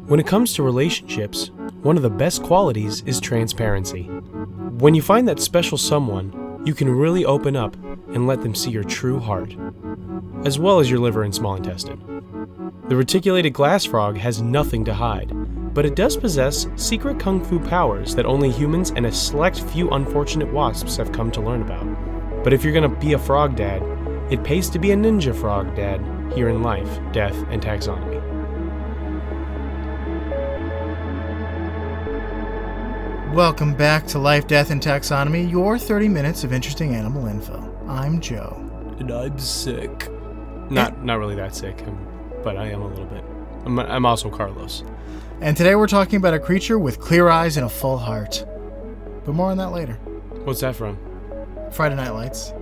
When it comes to relationships, one of the best qualities is transparency. When you find that special someone, you can really open up and let them see your true heart, as well as your liver and small intestine. The reticulated glass frog has nothing to hide, but it does possess secret kung fu powers that only humans and a select few unfortunate wasps have come to learn about. But if you're gonna be a frog dad, it pays to be a ninja frog dad here in life, death, and taxonomy. Welcome back to Life, Death, and Taxonomy, your 30 minutes of interesting animal info. I'm Joe. And I'm sick. Not really that sick, but I am a little bit. I'm also Carlos. And today we're talking about a creature with clear eyes and a full heart. But more on that later. What's that from? Friday Night Lights.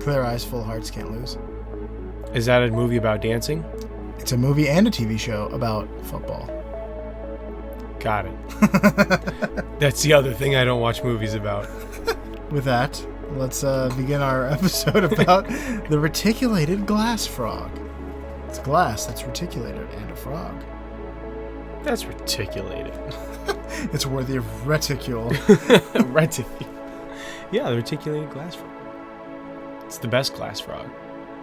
Clear eyes, full hearts, can't lose. Is that a movie about dancing? It's a movie and a TV show about football. Got it. That's the other thing I don't watch movies about. With that, let's begin our episode about the reticulated glass frog. It's glass that's reticulated and a frog. That's reticulated. It's worthy of reticule. Yeah, the reticulated glass frog. It's the best glass frog.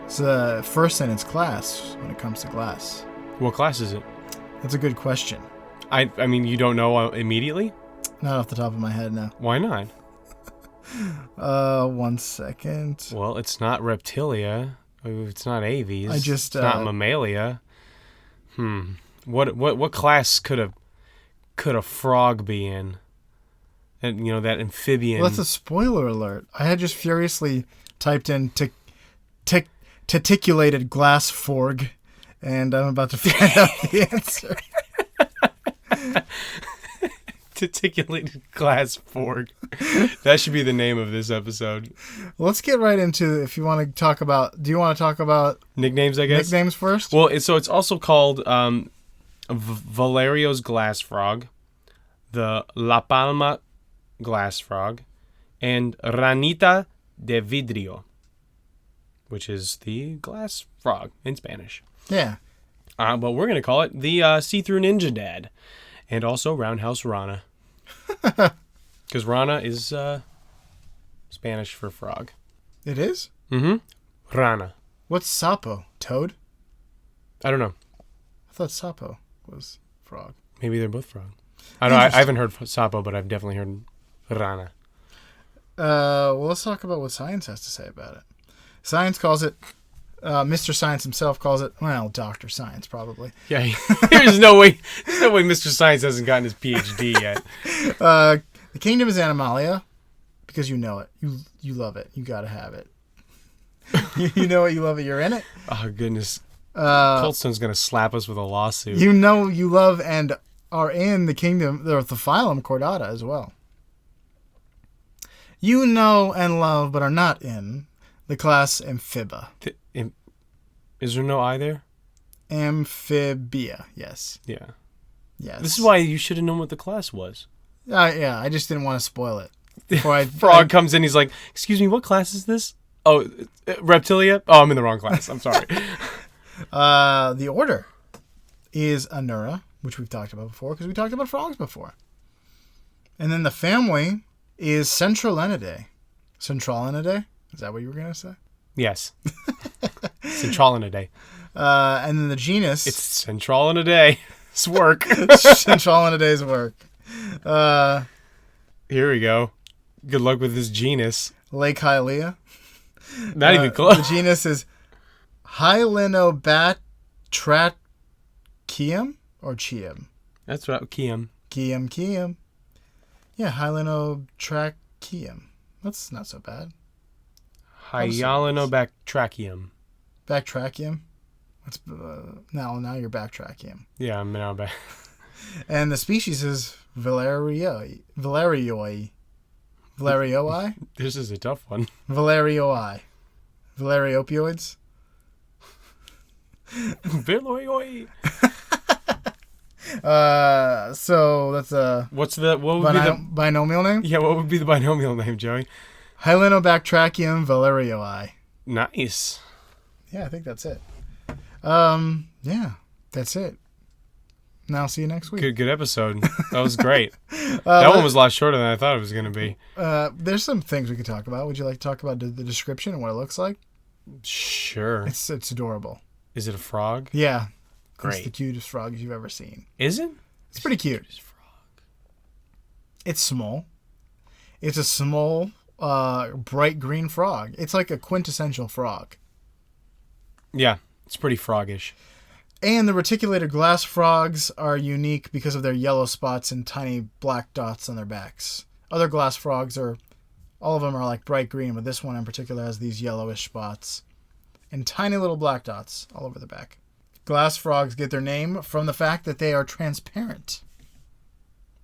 It's first in its class when it comes to glass. What class is it? That's a good question. I mean, you don't know immediately? Not off the top of my head, no. Why not? 1 second. Well, it's not reptilia. It's not aves. It's not mammalia. What class could a frog be in? And that amphibian. Well, that's a spoiler alert. I had just furiously typed in reticulated glass frog, and I'm about to find out the answer. Reticulated glass frog. That should be the name of this episode. Let's get right into, if you want to talk about, do you want to talk about nicknames, I guess? Nicknames first? Well, it's also called Valerio's glass frog, the La Palma glass frog, and Ranita de Vidrio, which is the glass frog in Spanish. Yeah. But we're going to call it the see-through ninja dad. And also Roundhouse Rana. Because Rana is Spanish for frog. It is? Mm-hmm. Rana. What's sapo? Toad? I don't know. I thought sapo was frog. Maybe they're both frog. I don't know. I haven't heard sapo, but I've definitely heard Rana. Well, let's talk about what science has to say about it. Science calls it... Mr. Science himself calls it, well, Dr. Science, probably. Yeah, there's no way Mr. Science hasn't gotten his PhD yet. The kingdom is Animalia, because you know it. You love it. You gotta have it. You know it, you love it, you're in it. Oh, goodness. Coldstone's gonna slap us with a lawsuit. You know you love and are in the kingdom, or the phylum Chordata as well. You know and love, but are not in the class Amphibia. Is there no I there? Amphibia, yes. Yeah. Yes. This is why you should have known what the class was. Yeah, I just didn't want to spoil it. Frog comes in, he's like, excuse me, what class is this? Oh, Reptilia? Oh, I'm in the wrong class. I'm sorry. The order is Anura, which we've talked about before, because we talked about frogs before. And then the family is Centralinidae. Centralinidae? Is that what you were going to say? Yes. Centralinidae. And then the genus... It's Centralinidae. It's work. Centraliniday's work. Here we go. Good luck with this genus. Lake Hylia. Not even close. The genus is Hylinobatrachium or Chium? That's right. Chium. Chium. Yeah, Hylinotrachium. That's not so bad. Hyalinobactrachium. Backtrachium? Now you're backtracking. Yeah, I'm now back. And the species is Valerioi. Valerioi? This is a tough one. Valerioi. Valeriopioids? Valerioi. So that's what would be the binomial name? Yeah, what would be the binomial name, Joey? Hylinobactrachium valerioi. Nice. Yeah, I think that's it. Yeah, that's it. And I'll see you next week. Good episode. That was great. That one was a lot shorter than I thought it was going to be. There's some things we could talk about. Would you like to talk about the description and what it looks like? Sure. It's adorable. Is it a frog? Yeah. Great. It's the cutest frog you've ever seen. Is it? It's pretty cute. It's small. It's a small, bright green frog. It's like a quintessential frog. Yeah, it's pretty froggish. And the reticulated glass frogs are unique because of their yellow spots and tiny black dots on their backs. Other glass frogs all of them are like bright green, but this one in particular has these yellowish spots and tiny little black dots all over the back. Glass frogs get their name from the fact that they are transparent,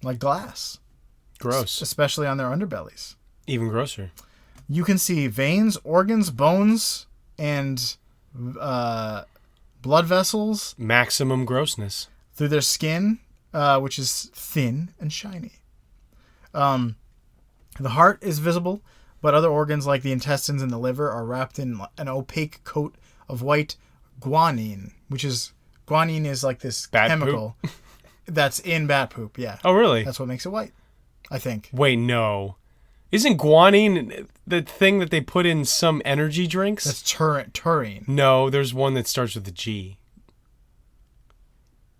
like glass. Gross. Especially on their underbellies. Even grosser. You can see veins, organs, bones, and blood vessels. Maximum grossness. Through their skin, which is thin and shiny. The heart is visible, but other organs like the intestines and the liver are wrapped in an opaque coat of white guanine, guanine is like this bat chemical that's in bat poop, yeah. Oh, really? That's what makes it white, I think. Wait, no. Isn't guanine the thing that they put in some energy drinks? That's taurine. No, there's one that starts with a G.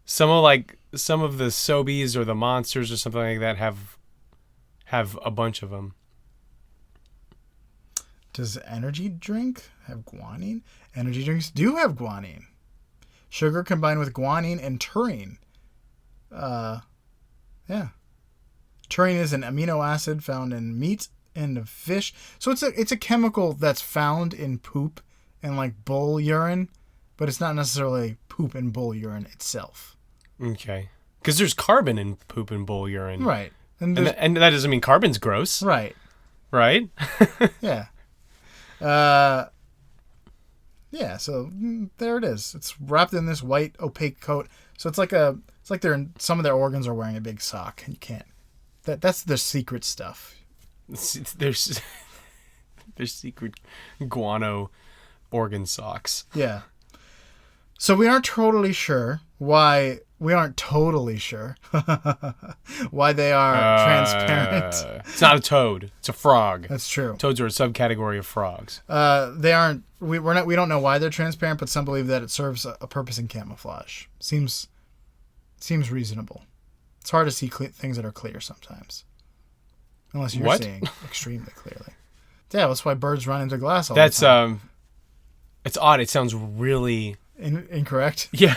Some of the Sobeys or the Monsters or something like that have a bunch of them. Does energy drink have guanine? Energy drinks do have guanine. Sugar combined with guanine and taurine. Yeah. Taurine is an amino acid found in meat and fish. So it's a chemical that's found in poop and like bull urine, but it's not necessarily poop and bull urine itself. Okay. Because there's carbon in poop and bull urine. Right. And that doesn't mean carbon's gross. Right. Right? Yeah. Yeah, so there it is. It's wrapped in this white opaque coat. So it's like some of their organs are wearing a big sock and you can't. That's the secret stuff. There's secret guano organ socks. Yeah. So we aren't totally sure why they are transparent. It's not a toad. It's a frog. That's true. Toads are a subcategory of frogs. They aren't. We don't know why they're transparent, but some believe that it serves a purpose in camouflage. Seems reasonable. It's hard to see things that are clear sometimes, unless you're seeing extremely clearly. Yeah, that's why birds run into glass all the time. It's odd. It sounds really incorrect. Yeah,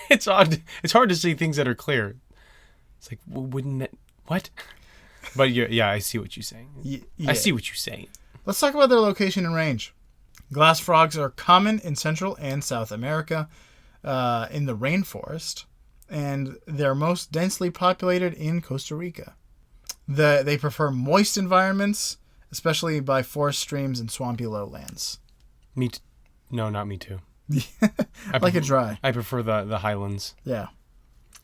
it's odd. It's hard to see things that are clear. It's like, well, wouldn't it? What? But yeah, I see what you're saying. Yeah. I see what you're saying. Let's talk about their location and range. Glass frogs are common in Central and South America, in the rainforest, and they're most densely populated in Costa Rica. They prefer moist environments, especially by forest streams and swampy lowlands. No, not me too. It dry. I prefer the highlands. Yeah.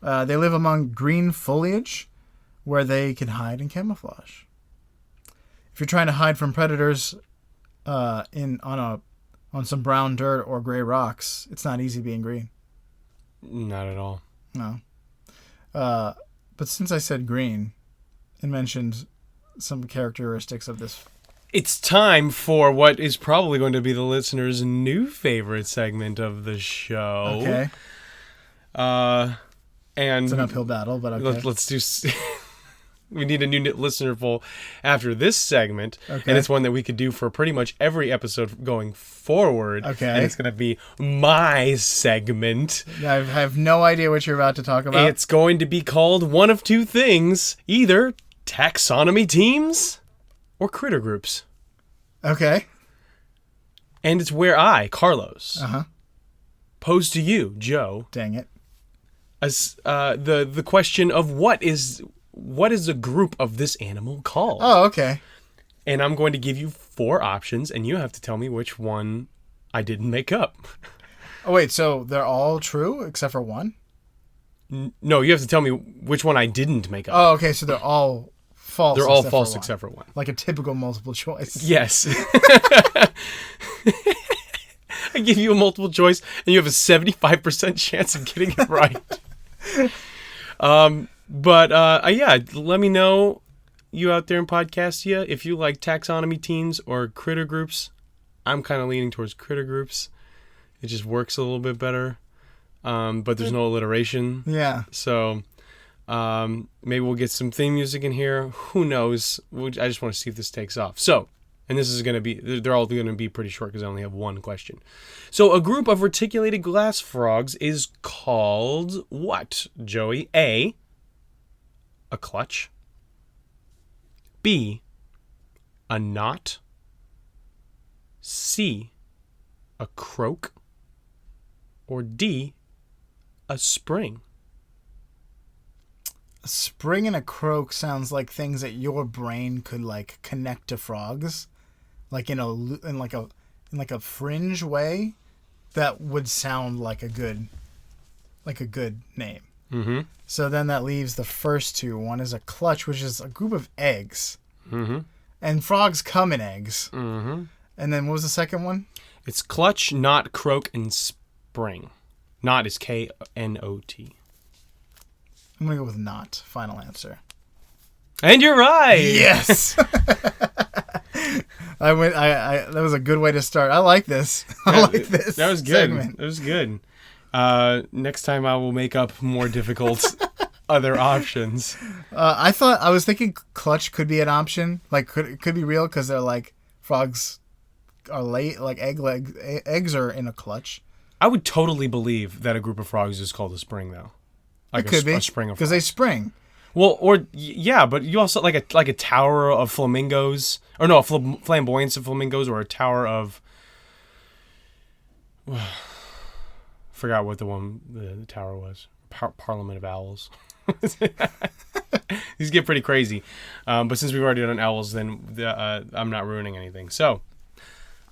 They live among green foliage where they can hide and camouflage. If you're trying to hide from predators on some brown dirt or gray rocks, it's not easy being green. Not at all. No. But since I said green and mentioned some characteristics of this, it's time for what is probably going to be the listener's new favorite segment of the show. Okay. And it's an uphill battle, but okay. Let's do. We need a new listener poll after this segment, okay. And it's one that we could do for pretty much every episode going forward. Okay. And it's going to be my segment. I have no idea what you're about to talk about. It's going to be called one of two things: either taxonomy teams or critter groups. Okay. And it's where I, Carlos, Uh-huh. pose to you, Joe. Dang it. As the question of what is a group of this animal called? Oh, okay. And I'm going to give you 4 options, and you have to tell me which one I didn't make up. Oh, wait, so they're all true except for one? No, you have to tell me which one I didn't make up. Oh, okay, so they're all false. They're all false except for one. Like a typical multiple choice. Yes. I give you a multiple choice, and you have a 75% chance of getting it right. Yeah, let me know, you out there in Podcastia, if you like taxonomy teams or critter groups. I'm kind of leaning towards critter groups. It just works a little bit better. But there's no alliteration. Yeah. So maybe we'll get some theme music in here. Who knows? I just want to see if this takes off. So, and this is going to be, they're all going to be pretty short because I only have one question. So a group of reticulated glass frogs is called what, Joey? A clutch. B, a knot. C, a croak. Or D, a spring. A spring and a croak sounds like things that your brain could like connect to frogs, like in a fringe way. That would sound like a good name. Mm-hmm. So then that leaves the first two. One is a clutch, which is a group of eggs. Mm-hmm. And frogs come in eggs. Mm-hmm. And then what was the second one? It's clutch, knot, croak, and spring. Knot is K-N-O-T. I'm going to go with knot. Final answer. And you're right! Yes! That was a good way to start. I like this. I like this. That was good. Segment. That was good. Next time I will make up more difficult other options. I was thinking clutch could be an option. Like, could be real because they're like frogs are late. Like eggs are in a clutch. I would totally believe that a group of frogs is called a spring, though. Like it could be a spring of frogs. because they spring. Well, yeah, but you also like a tower of flamingos, or no, a flamboyance of flamingos, or a tower of. Forgot what the tower was. Parliament of Owls. These get pretty crazy, but since we've already done owls, then I'm not ruining anything. So,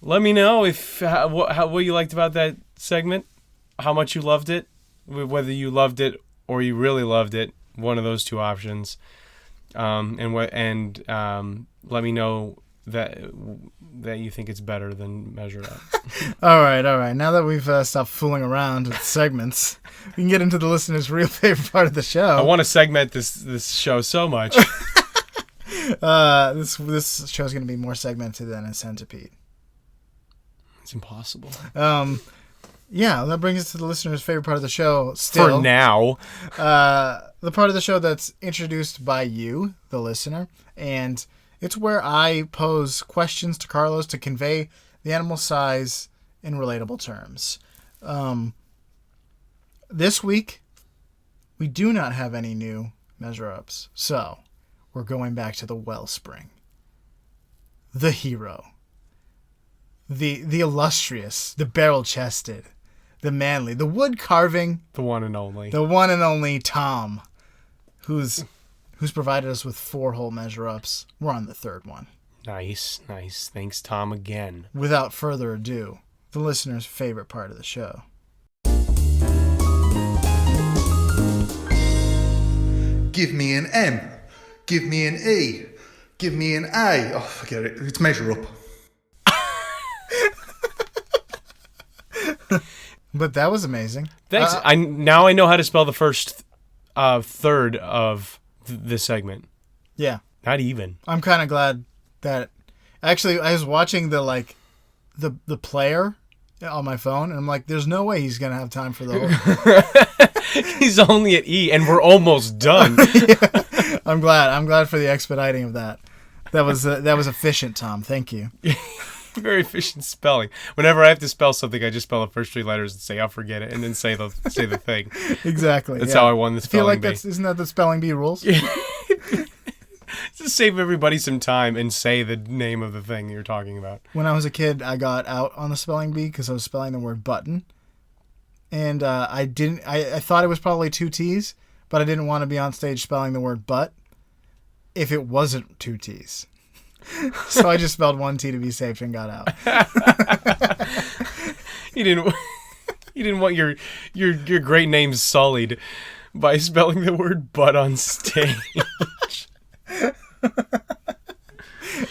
let me know if what you liked about that segment, how much you loved it, whether you loved it or you really loved it. One of those two options, and let me know that you think it's better than Measure Up. All right. Now that we've stopped fooling around with segments, we can get into the listener's real favorite part of the show. I want to segment this show so much. This show is going to be more segmented than a centipede. It's impossible. Yeah, that brings us to the listener's favorite part of the show. Still, for now, the part of the show that's introduced by you, the listener, and it's where I pose questions to Carlos to convey the animal size in relatable terms. This week, we do not have any new measure-ups, so we're going back to the wellspring, the hero, the illustrious, the barrel-chested, the manly, the wood-carving, the one and only Tom, who's provided us with 4 whole measure-ups. We're on the 3rd one. Nice. Thanks, Tom, again. Without further ado, the listener's favorite part of the show. Give me an M. Give me an E. Give me an A. Oh, forget it. It's Measure Up. But that was amazing. Thanks. Now I know how to spell the first third of this segment. Yeah. Not even. I'm kind of glad that... Actually, I was watching the player on my phone, and I'm like, there's no way he's going to have time for the whole... He's only at E, and we're almost done. Yeah. I'm glad for the expediting of that. That was efficient, Tom. Thank you. Very efficient spelling. Whenever I have to spell something, I just spell the first 3 letters and say I'll forget it, and then say the thing. Exactly. That's how I won the spelling bee. I feel like isn't that the spelling bee rules? Just save everybody some time and say the name of the thing you're talking about. When I was a kid, I got out on the spelling bee because I was spelling the word button, and I thought it was probably 2 T's, but I didn't want to be on stage spelling the word butt if it wasn't 2 T's. So I just spelled 1 T to be safe and got out. You didn't want your great name sullied by spelling the word butt on stage.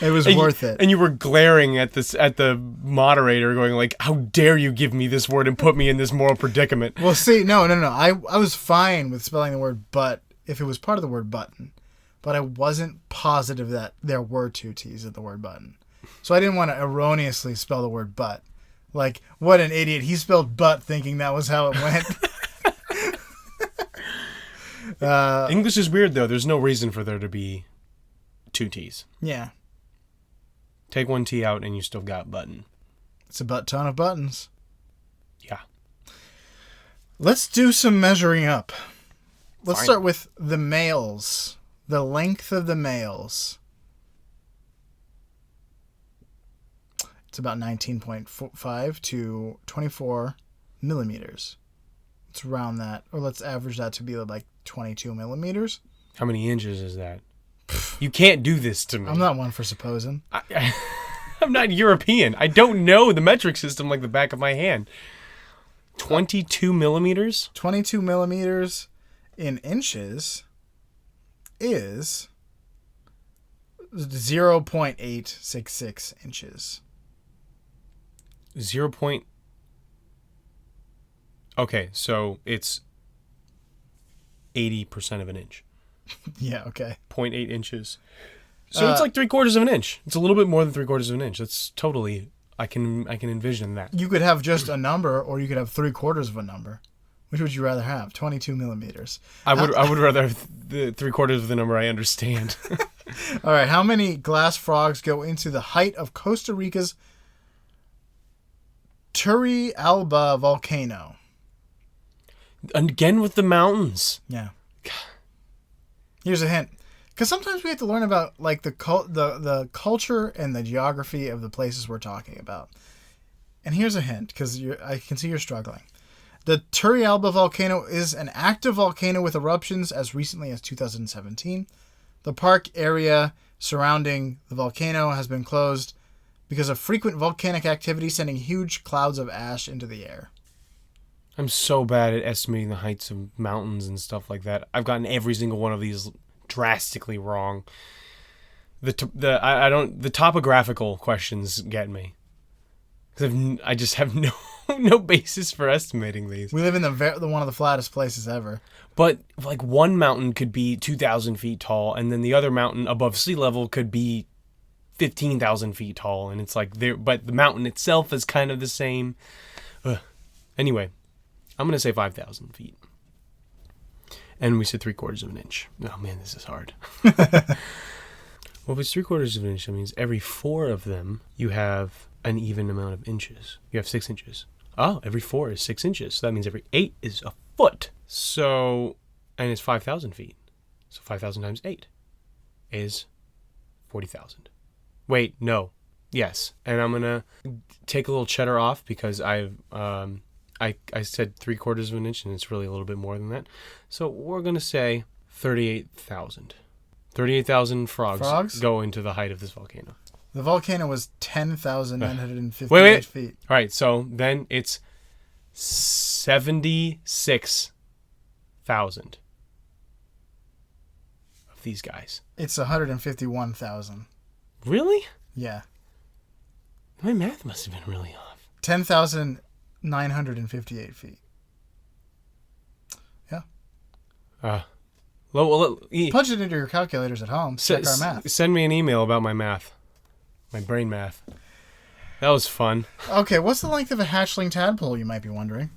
It was worth it. And you were glaring at the moderator going like, how dare you give me this word and put me in this moral predicament. Well, see, no. I was fine with spelling the word butt if it was part of the word button, but I wasn't positive that there were 2 T's in the word button. So I didn't want to erroneously spell the word butt. Like, what an idiot. He spelled butt thinking that was how it went. English is weird, though. There's no reason for there to be 2 T's. Yeah. Take 1 T out and you still got button. It's a butt ton of buttons. Yeah. Let's do some measuring up. Let's Fine. start with the males. The length of the males. It's about 19.5 to 24 millimeters. Let's round that, or let's average that to be like 22 millimeters. How many inches is that? You can't do this to me. I'm not one for supposing. I'm not European. I don't know the metric system like the back of my hand. 22 millimeters? 22 millimeters in inches is 0.866 inches. 0. Okay, so it's 80% of an inch. Yeah, okay. 0.8 inches. So it's like 3/4 of an inch. It's a little bit more than 3/4 of an inch. That's totally... I can envision that. You could have just a number, or you could have 3/4 of a number. Which would you rather have? 22 millimeters. I would rather have the 3/4 of the number I understand. All right, how many glass frogs go into the height of Costa Rica's Turrialba volcano? Again with the mountains. Yeah. Here's a hint. Because sometimes we have to learn about like the culture and the geography of the places we're talking about. And here's a hint, because I can see you're struggling. The Turrialba volcano is an active volcano with eruptions as recently as 2017. The park area surrounding the volcano has been closed because of frequent volcanic activity sending huge clouds of ash into the air. I'm so bad at estimating the heights of mountains and stuff like that. I've gotten every single one of these drastically wrong. The topographical questions get me. 'Cause I just have no basis for estimating these. We live in the one of the flattest places ever. But like one mountain could be 2,000 feet tall, and then the other mountain above sea level could be 15,000 feet tall, and it's like but the mountain itself is kind of the same. Anyway, I'm gonna say 5,000 feet, and we said 3/4 of an inch. Oh man, this is hard. Well, if it's 3/4 of an inch, that means every 4 of them you have an even amount of inches. You have 6 inches. Oh, every 4 is 6 inches. So that means every 8 is a foot. So, and it's 5,000 feet. So 5,000 times 8 is 40,000. Wait, no. Yes. And I'm going to take a little cheddar off because I said 3/4 of an inch and it's really a little bit more than that. So we're going to say 38,000. 38,000 frogs go into the height of this volcano. The volcano was 10,958 Wait. feet. All right, so then it's 76,000 of these guys. It's 151,000. Really? Yeah. My math must have been really off. 10,958 feet. Yeah. Punch it into your calculators at home. Check our math. Send me an email about my math. My brain math. That was fun. Okay, what's the length of a hatchling tadpole, you might be wondering?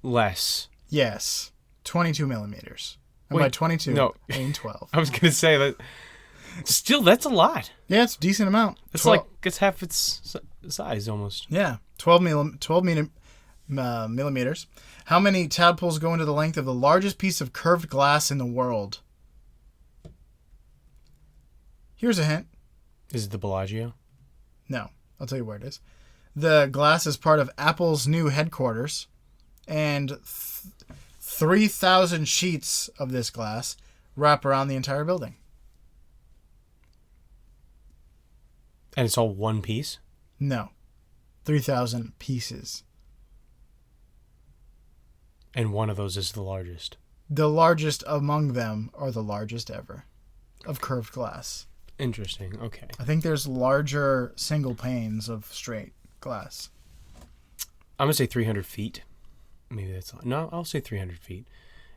Less. Yes. 22 millimeters. And Wait, by 22, no. I mean 12. I was going to say that. Still, that's a lot. Yeah, it's a decent amount. It's like it's half its size almost. Yeah, 12 millimeters. How many tadpoles go into the length of the largest piece of curved glass in the world? Here's a hint. Is it the Bellagio? No, I'll tell you where it is. The glass is part of Apple's new headquarters, and 3,000 sheets of this glass wrap around the entire building. And it's all one piece? No, 3,000 pieces. And one of those is the largest. The largest among them are the largest ever of curved glass. Interesting. Okay. I think there's larger single panes of straight glass. I'm going to say 300 feet. Maybe that's... No, I'll say 300 feet.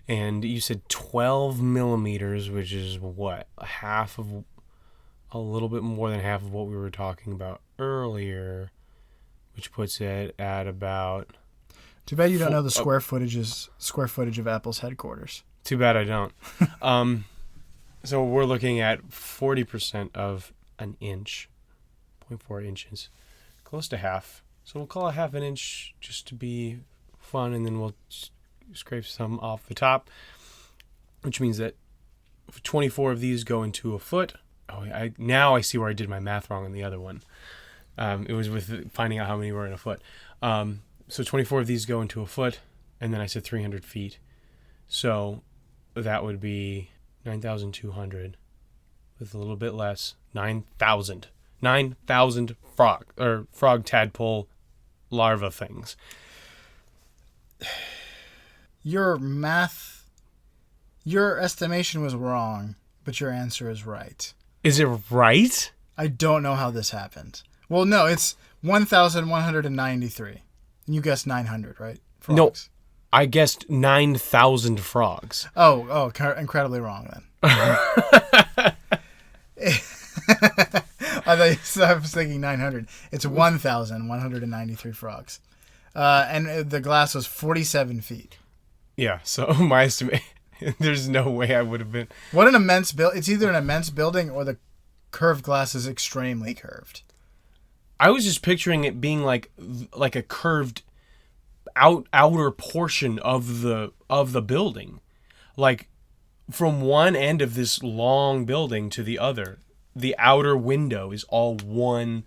And you said 12 millimeters, which is what? A little bit more than half of what we were talking about earlier, which puts it at about... Too bad you don't know the square footage of Apple's headquarters. Too bad I don't. So we're looking at 40% of an inch, 0.4 inches, close to half. So we'll call it half an inch just to be fun, and then we'll scrape some off the top, which means that 24 of these go into a foot. Oh, now I see where I did my math wrong on the other one. It was with finding out how many were in a foot. So 24 of these go into a foot, and then I said 300 feet. So that would be 9,200 with a little bit less. 9,000. 9,000 frog tadpole larva things. Your estimation was wrong, but your answer is right. Is it right? I don't know how this happened. Well, no, it's 1,193. And you guessed 900, right? Frogs. No, I guessed 9,000 frogs. Oh, incredibly wrong then. I was thinking 900. It's 1,193 frogs. And the glass was 47 feet. Yeah, so my estimate, there's no way I would have been. What an immense it's either an immense building or the curved glass is extremely curved. I was just picturing it being like a curved outer portion of the building. Like from one end of this long building to the other, the outer window is all one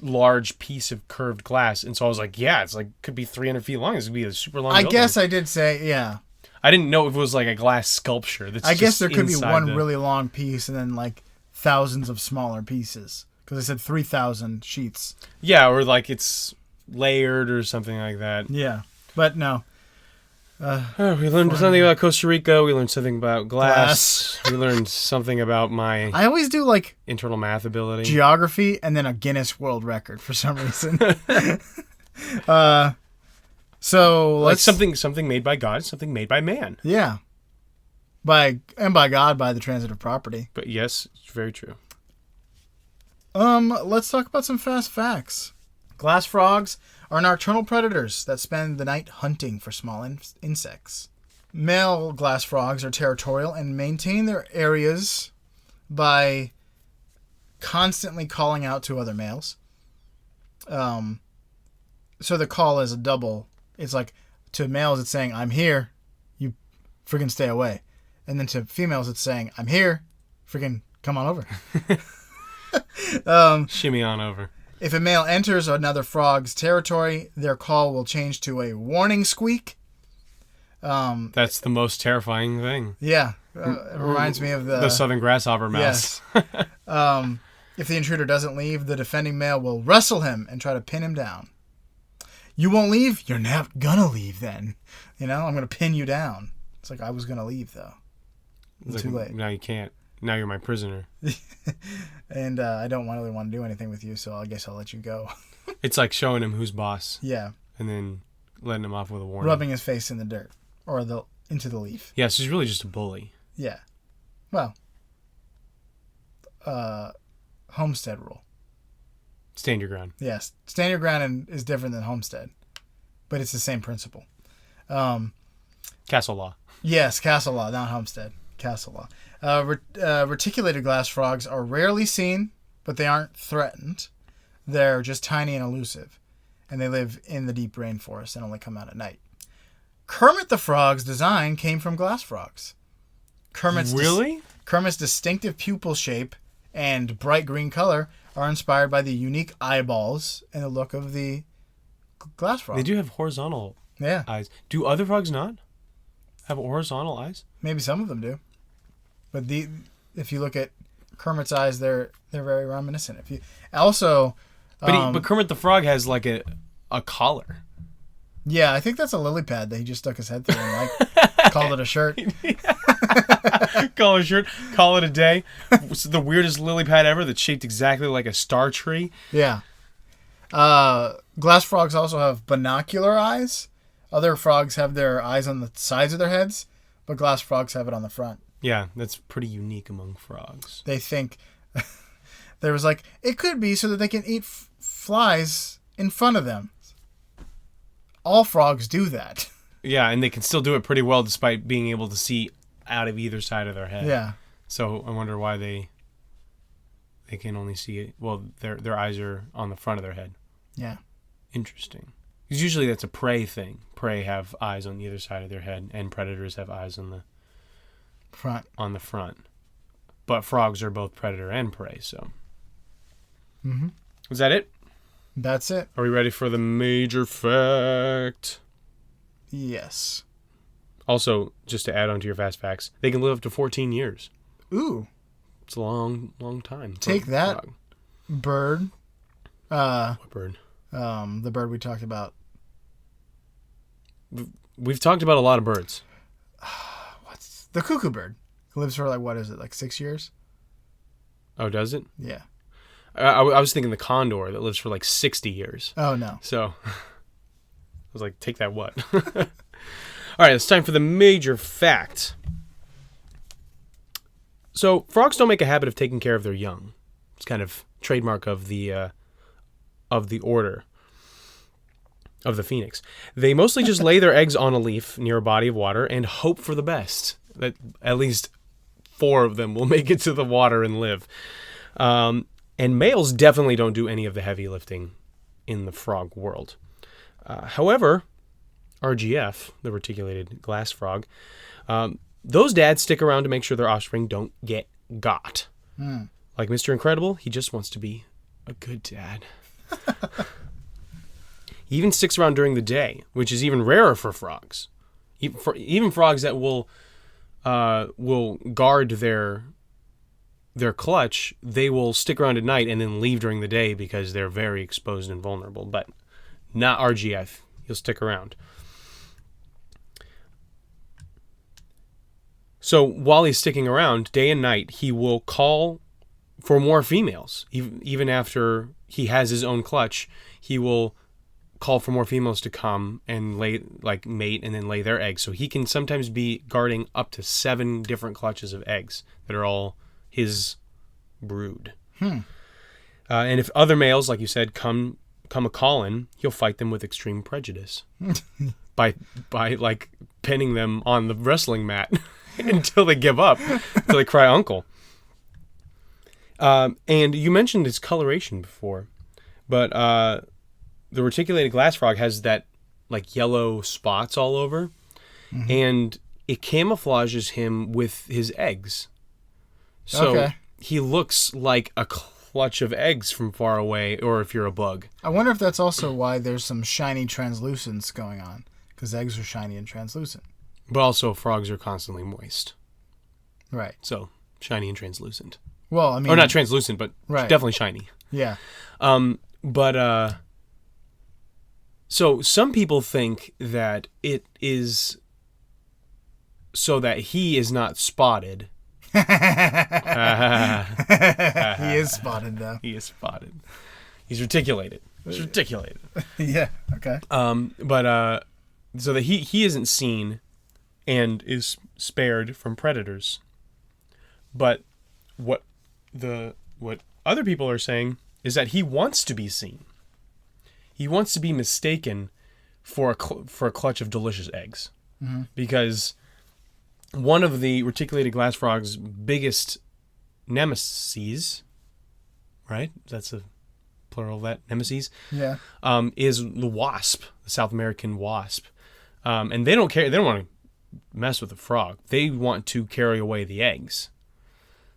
large piece of curved glass. And so I was like, yeah, it's like could be 300 feet long. This would be a super long building. I guess I did say, yeah. I didn't know if it was like a glass sculpture. I guess there could be one really long piece and then like thousands of smaller pieces. Because I said 3,000 sheets. Yeah, or like it's layered or something like that. Yeah, but no. We learned something about Costa Rica. We learned something about glass. We learned something about my I always do like internal math ability. Geography and then a Guinness World Record for some reason. So like something made by God, something made by man. Yeah. By God, by the transitive property. But yes, it's very true. Let's talk about some fast facts. Glass frogs are nocturnal predators that spend the night hunting for small insects. Male glass frogs are territorial and maintain their areas by constantly calling out to other males. So the call is a double. It's like to males it's saying, I'm here, you friggin' stay away. And then to females it's saying, I'm here, friggin' come on over. Shimmy on over. If a male enters another frog's territory, their call will change to a warning squeak. That's the most terrifying thing. Yeah. It reminds me of the southern grasshopper mouse. Yes. If the intruder doesn't leave, the defending male will wrestle him and try to pin him down. You won't leave? You're not gonna leave then. I'm gonna pin you down. It's like I was gonna leave though. It's too late. Now you can't. Now you're my prisoner. And I don't really want to do anything with you, so I guess I'll let you go. It's like showing him who's boss. Yeah. And then letting him off with a warning. Rubbing his face in the dirt. Or into the leaf. Yeah, so he's really just a bully. Yeah. Well. Homestead rule. Stand your ground. Yes. Stand your ground is different than homestead. But it's the same principle. Castle law. Yes, castle law, not homestead. Castle law. Reticulated glass frogs are rarely seen, but they aren't threatened. They're just tiny and elusive, and they live in the deep rainforest and only come out at night. Kermit the Frog's design came from glass frogs. Kermit's distinctive pupil shape and bright green color are inspired by the unique eyeballs and the look of the glass frog. They do have horizontal eyes. Do other frogs not have horizontal eyes? Maybe some of them do. But if you look at Kermit's eyes, they're very reminiscent. If you also, but Kermit the Frog has like a collar. Yeah, I think that's a lily pad that he just stuck his head through and like called it a shirt. Call it a shirt. Call it a day. It's the weirdest lily pad ever that's shaped exactly like a star tree. Yeah. Glass frogs also have binocular eyes. Other frogs have their eyes on the sides of their heads. but glass frogs have it on the front. Yeah, that's pretty unique among frogs. They think there was like, it could be so that they can eat flies in front of them. All frogs do that. Yeah, and they can still do it pretty well despite being able to see out of either side of their head. Yeah. So I wonder why they can only see it. Well, their eyes are on the front of their head. Yeah. Interesting. Because usually that's a prey thing. Prey have eyes on either side of their head, and predators have eyes on the front. But frogs are both predator and prey, so. Mm-hmm. Is that it? That's it. Are we ready for the major fact? Yes. Also, just to add on to your fast facts, they can live up to 14 years. Ooh. It's a long, long time. Take that, frog. Bird. What bird? The bird we talked about. We've talked about a lot of birds. What's the cuckoo bird? It lives for what is it, like 6 years? Oh, does it? Yeah. I was thinking the condor that lives for like 60 years. Oh, no. So, I was like, take that what? All right, it's time for the major fact. So, frogs don't make a habit of taking care of their young. It's kind of trademark of the order of the phoenix. They mostly just lay their eggs on a leaf near a body of water and hope for the best. That at least 4 of them will make it to the water and live. And males definitely don't do any of the heavy lifting in the frog world. However, RGF, the reticulated glass frog, those dads stick around to make sure their offspring don't get got. Like Mr. Incredible, he just wants to be a good dad. He even sticks around during the day, which is even rarer for frogs. Even frogs that will guard their clutch, they will stick around at night and then leave during the day because they're very exposed and vulnerable. But not RGF. He'll stick around. So while he's sticking around, day and night, he will call for more females. Even after he has his own clutch, he will call for more females to come and mate and then lay their eggs. So he can sometimes be guarding up to 7 different clutches of eggs that are all his brood. And if other males, like you said, come a calling, he'll fight them with extreme prejudice by like pinning them on the wrestling mat until they give up, until they cry uncle. And you mentioned its coloration before, but the reticulated glass frog has that like yellow spots all over, and it camouflages him with his eggs. So he looks like a clutch of eggs from far away, or if you're a bug. I wonder if that's also why there's some shiny translucence going on, because eggs are shiny and translucent. But also frogs are constantly moist. Right. So shiny and translucent. Well, I mean... Or not translucent, but definitely shiny. Yeah. So some people think that it is so that he is not spotted. He is spotted, though. He is spotted. He's reticulated. He's reticulated. Yeah, okay. So that he isn't seen and is spared from predators. But what other people are saying is that he wants to be seen. He wants to be mistaken for a clutch of delicious eggs. Because one of the reticulated glass frog's biggest nemesis, right? That's a plural of that, nemesis. Yeah. Is the wasp, the South American wasp. And they don't care. They don't want to mess with the frog. They want to carry away the eggs.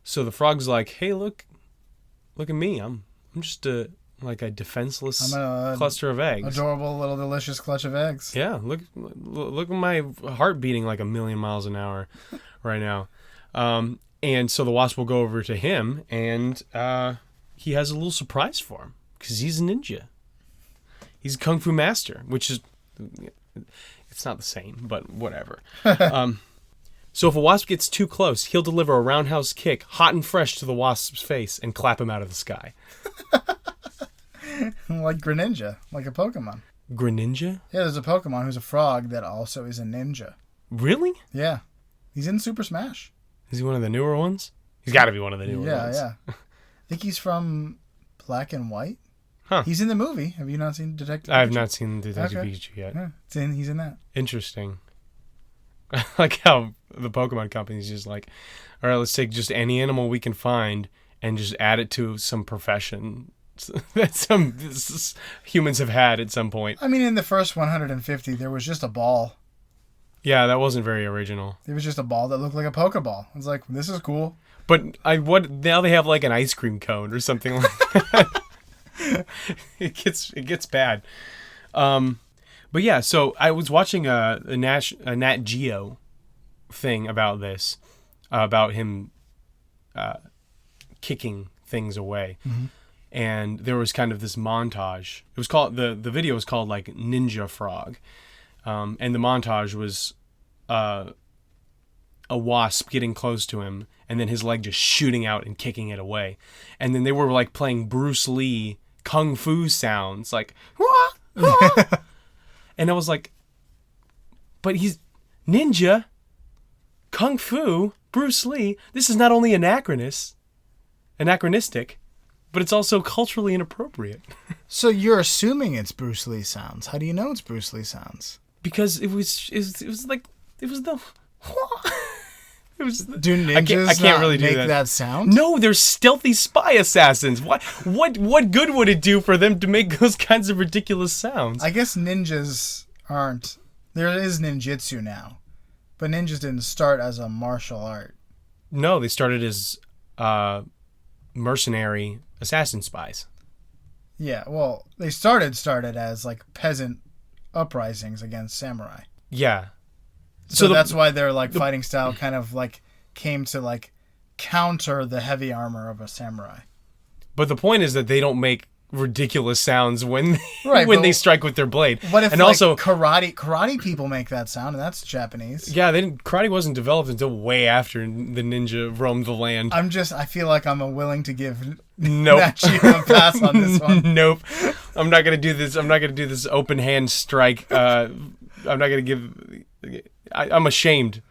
So the frog's like, hey, look at me. I'm just a defenseless cluster of eggs. Adorable little delicious clutch of eggs. Yeah, look at my heart beating like 1,000,000 miles an hour right now. And so the wasp will go over to him, and he has a little surprise for him because he's a ninja. He's a kung fu master, which is it's not the same, but whatever. So if a wasp gets too close, he'll deliver a roundhouse kick, hot and fresh, to the wasp's face and clap him out of the sky. Like Greninja, like a Pokemon. Greninja? Yeah, there's a Pokemon who's a frog that also is a ninja. Really? Yeah. He's in Super Smash. Is he one of the newer ones? He's got to be one of the newer ones. Yeah. I think he's from Black and White. Huh. He's in the movie. Have you not seen Detective Pikachu? I have not seen Detective Okay. Pikachu yet. Yeah, he's in that. Interesting. I like how the Pokemon company's just like, all right, let's take just any animal we can find and just add it to some profession that some humans have had at some point. I mean, in the first 150, there was just a ball. Yeah, that wasn't very original. There was just a ball that looked like a Pokeball. I was like, this is cool. But now they have like an ice cream cone or something like that. It gets bad. But yeah, so I was watching a Nat Geo thing about this, about him kicking things away. Mm-hmm. And there was kind of this montage. It was called, the video was called like Ninja Frog. And the montage was a wasp getting close to him and then his leg just shooting out and kicking it away. And then they were like playing Bruce Lee kung fu sounds like, wah, wah. And I was like, but he's ninja, kung fu, Bruce Lee. This is not only anachronistic, but it's also culturally inappropriate. So you're assuming it's Bruce Lee sounds. How do you know it's Bruce Lee sounds? Because it was the Do ninjas I can't not really do make that sound? No, they're stealthy spy assassins. What good would it do for them to make those kinds of ridiculous sounds? I guess ninjas aren't. There is ninjutsu now, but ninjas didn't start as a martial art. No, they started as mercenary assassin spies. Yeah, well, they started as like peasant uprisings against samurai. Yeah. So that's why their like fighting style kind of like came to like counter the heavy armor of a samurai. But the point is that they don't make ridiculous sounds when Right, when they strike with their blade. What if and like, also karate people make that sound, and that's Japanese? yeah, karate wasn't developed until way after the ninja roamed the land. I feel like I'm willing to give Nope. Nat Geo a pass on this one. Nope. I'm not gonna do this. I'm not gonna do this open hand strike. I'm not gonna give. I'm ashamed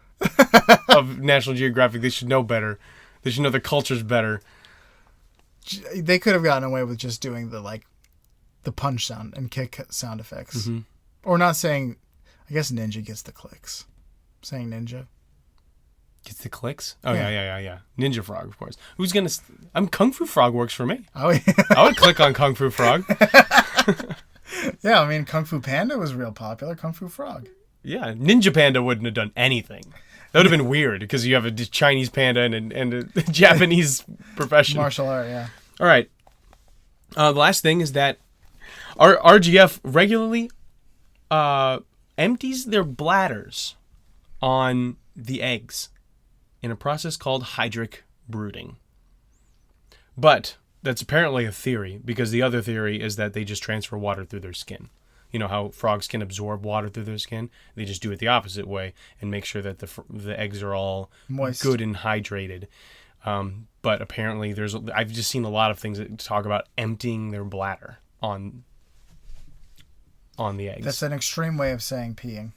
of National Geographic. They should know better. They should know their culture's better. They could have gotten away with just doing the punch sound and kick sound effects, Mm-hmm. or not saying. I guess ninja gets the clicks. Saying ninja. Gets the clicks. Oh Yeah. yeah. Ninja Frog, of course. Who's gonna? Kung Fu Frog works for me. Oh yeah. I would click on Kung Fu Frog. Yeah, I mean, Kung Fu Panda was real popular. Kung Fu Frog. Yeah, Ninja Panda wouldn't have done anything. That would have been weird because you have a Chinese panda and a Japanese profession. Martial art, yeah. All right. The last thing is that our RGF regularly empties their bladders on the eggs in a process called hydric brooding. But that's apparently a theory, because the other theory is that they just transfer water through their skin. You know how frogs can absorb water through their skin? They just do it the opposite way and make sure that the eggs are all Moist. good and hydrated. But apparently I've just seen a lot of things that talk about emptying their bladder on the eggs. That's an extreme way of saying peeing.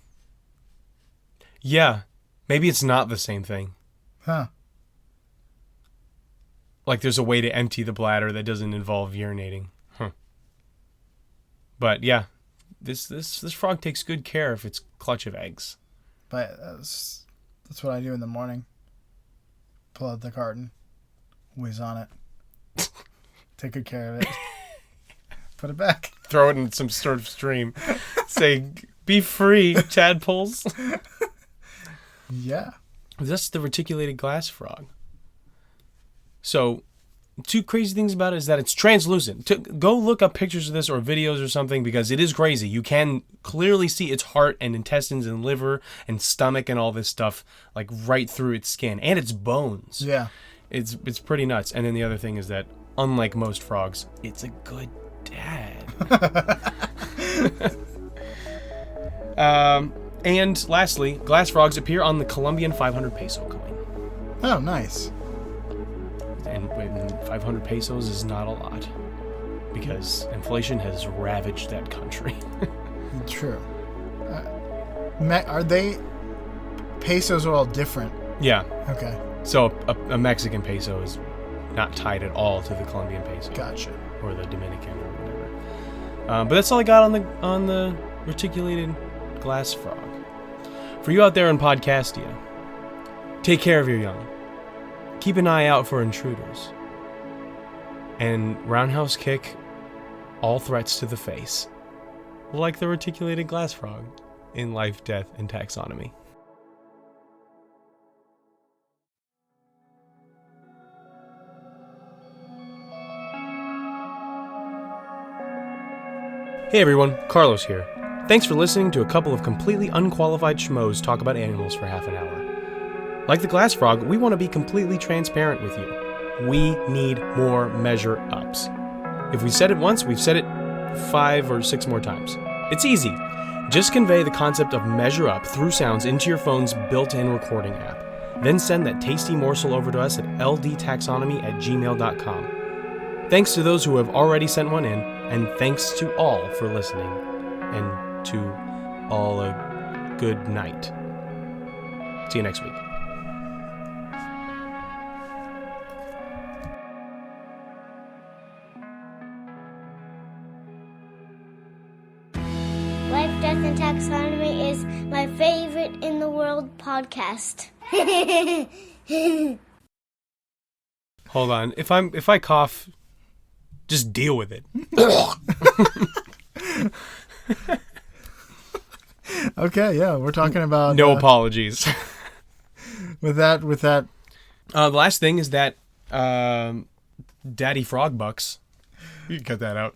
Yeah. Maybe it's not the same thing. Huh. Like there's a way to empty the bladder that doesn't involve urinating. Huh. But yeah, this frog takes good care of its clutch of eggs. But that's what I do in the morning. Pull out the carton. Whiz on it. Take good care of it. Put it back. Throw it in some sort of stream. Say, be free, tadpoles. Yeah. That's the reticulated glass frog. So, two crazy things about it is that it's translucent. Go look up pictures of this or videos or something, because it is crazy. You can clearly see its heart and intestines and liver and stomach and all this stuff like right through its skin and its bones. Yeah. It's pretty nuts. And then the other thing is that, unlike most frogs, it's a good dad. And lastly, glass frogs appear on the Colombian 500 peso coin. Oh, nice. And 500 pesos is not a lot, because inflation has ravaged that country. True. Are they... Pesos are all different Yeah. Okay, So a Mexican peso is not tied at all to the Colombian peso. gotcha. Or the Dominican or whatever. But that's all I got on the reticulated glass frog. For you out there in Podcastia, take care of your young. Keep an eye out for intruders. And roundhouse kick all threats to the face. Like the reticulated glass frog in Life, Death, and Taxonomy. Hey everyone, Carlos here. Thanks for listening to a couple of completely unqualified schmoes talk about animals for half an hour. Like the glass frog, we want to be completely transparent with you. We need more measure-ups. If we said it once, we've said it 5 or 6 more times. It's easy. Just convey the concept of measure up through sounds into your phone's built-in recording app. Then send that tasty morsel over to us at ldtaxonomy@gmail.com. Thanks to those who have already sent one in, and thanks to all for listening, and to all a good night. See you next week. Life, Death, and Taxonomy is my favorite in the world podcast. Hold on. If I cough, just deal with it. Okay, yeah, we're talking about No apologies. with that. The last thing is that Daddy Frog Bucks. You can cut that out.